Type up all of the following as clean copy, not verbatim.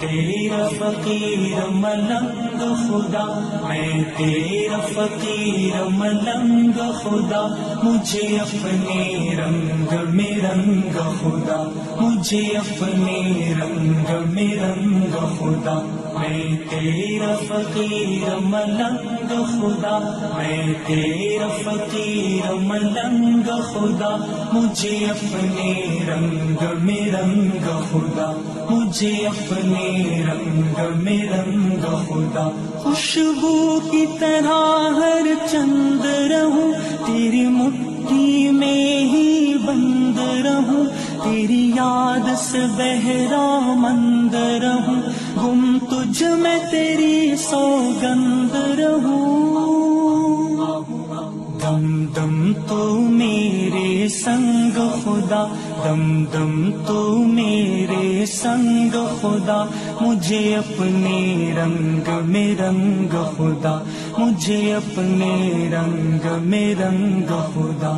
تیرا فقیر ملنگ خدا، میں تیرا فقیر ملنگ خدا، مجھے اپنے رنگ میں رنگ خدا، مجھے اپنے رنگ میں رنگ خدا، میں تیرا فقیر ملنگ خدا، میں تیرا فقیر ملنگ خدا، مجھے اپنے رنگ میں رنگ خدا، مجھے اپنے رنگ میں رنگ خدا، خوشبو کی طرح ہر چند رہوں، تیری مٹھی میں ہی بند رہوں، تیری یاد سے بہرا مند رہوں، گم تجھ میں تیری سوگند رہوں، دم دم تو میرے سنگ خدا، دم دم تو میرے سنگ خدا، مجھے اپنے رنگ میں رنگ خدا، مجھے اپنے رنگ میں رنگ خدا،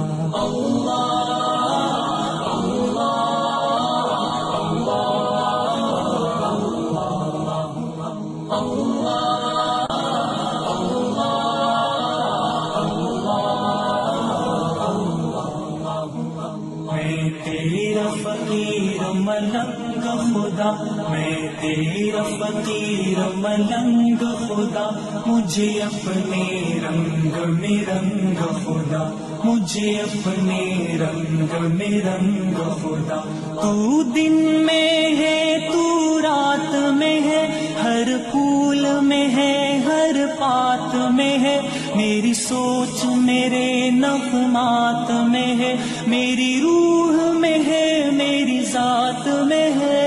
تیرا فقیر ملنگ خدا، میں تیرا فقیر ملنگ خدا، مجھے اپنے رنگ میں رنگ خدا، مجھے اپنے رنگ میں رنگ خدا، تو دن میں ہے تو رات میں ہے، ہر پھول میں ہے ہر پات میں ہے، میری سوچ میرے نغمات میں ہے، میری روح میں ہے میری ذات میں ہے،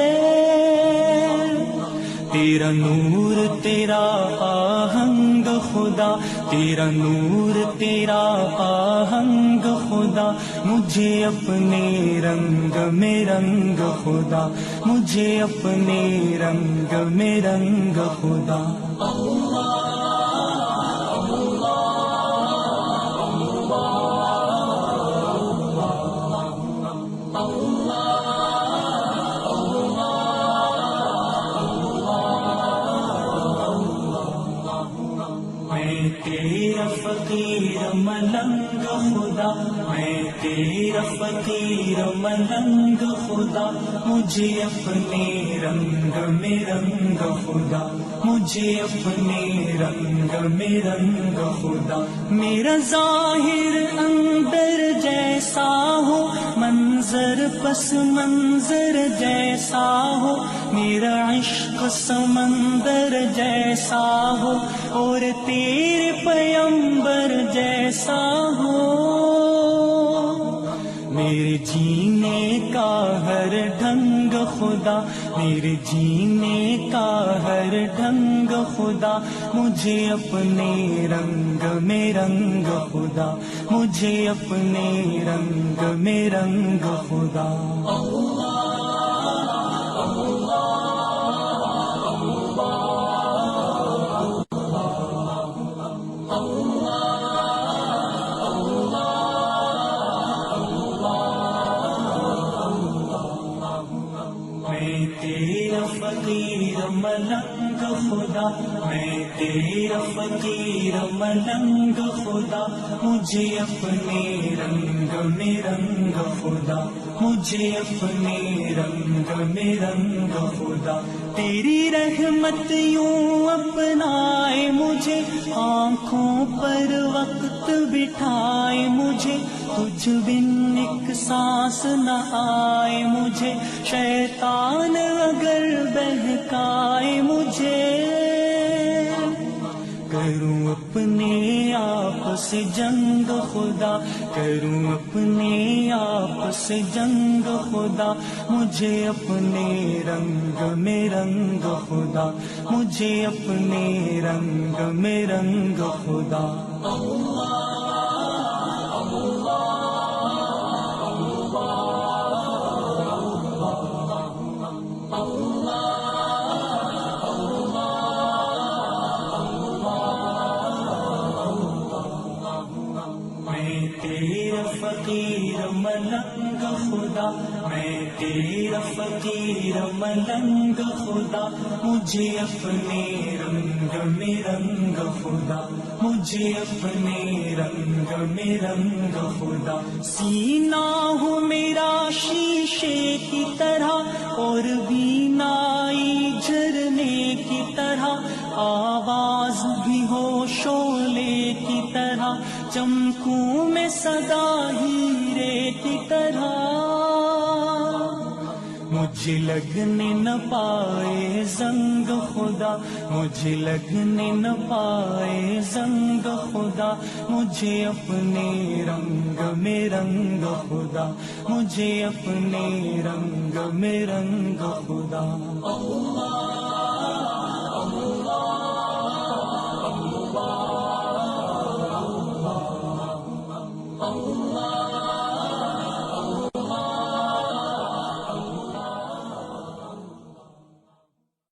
تیرا نور تیرا آہنگ خدا، تیرا نور تیرا آہنگ خدا، مجھے اپنے رنگ میں رنگ خدا، مجھے اپنے رنگ میں رنگ خدا، تیرا فقیر ملنگ خدا، میں تیرا فقیر ملنگ خدا، مجھے اپنے رنگ میں رنگ خدا، مجھے اپنے رنگ میں رنگ خدا، میرا ظاہر اندر جیسا ہو، منظر پس منظر جیسا ہو، میرا عشق سمندر جیسا ہو، اور تیرے پیمبر جیسا ہو، میرے جینے کا ہر ڈھنگ خدا، میرے جینے کا ہر ڈھنگ خدا، مجھے اپنے رنگ میں رنگ خدا، مجھے اپنے رنگ میں رنگ خدا، تیرا فقیر ملنگ خدا، میں تیرا فقیر ملنگ خدا، مجھے اپنے رنگ میں رنگ خدا، مجھے اپنے رنگ میں رنگ خدا، تیری رحمت یوں اپنائے مجھے، آنکھوں پر وقت بٹھائے مجھے، تجھ بن ایک سانس نہ آئے مجھے، شیطان اگر بہکائے مجھے، کروں اپنے آپ سے جنگ خدا، کروں اپنے آپ سے جنگ خدا، مجھے اپنے رنگ میں رنگ خدا، مجھے اپنے رنگ میں رنگ خدا، ملنگ خدا میں تیرا فقیر ملنگ خدا مجھے اپنے رنگ میں رنگ خدا مجھے اپنے رنگ میں رنگ خدا سینہ ہو میرا شیشے کی طرح اور بینائی جھرنے کی طرح آواز بھی ہو شعلے کی طرح چمکوں میں صدا ہیرے کی طرح مجھے لگنے نہ پائے زنگ خدا مجھے لگنے نہ پائے زنگ خدا مجھے اپنے رنگ میں رنگ خدا مجھے اپنے رنگ میں رنگ خدا اللہ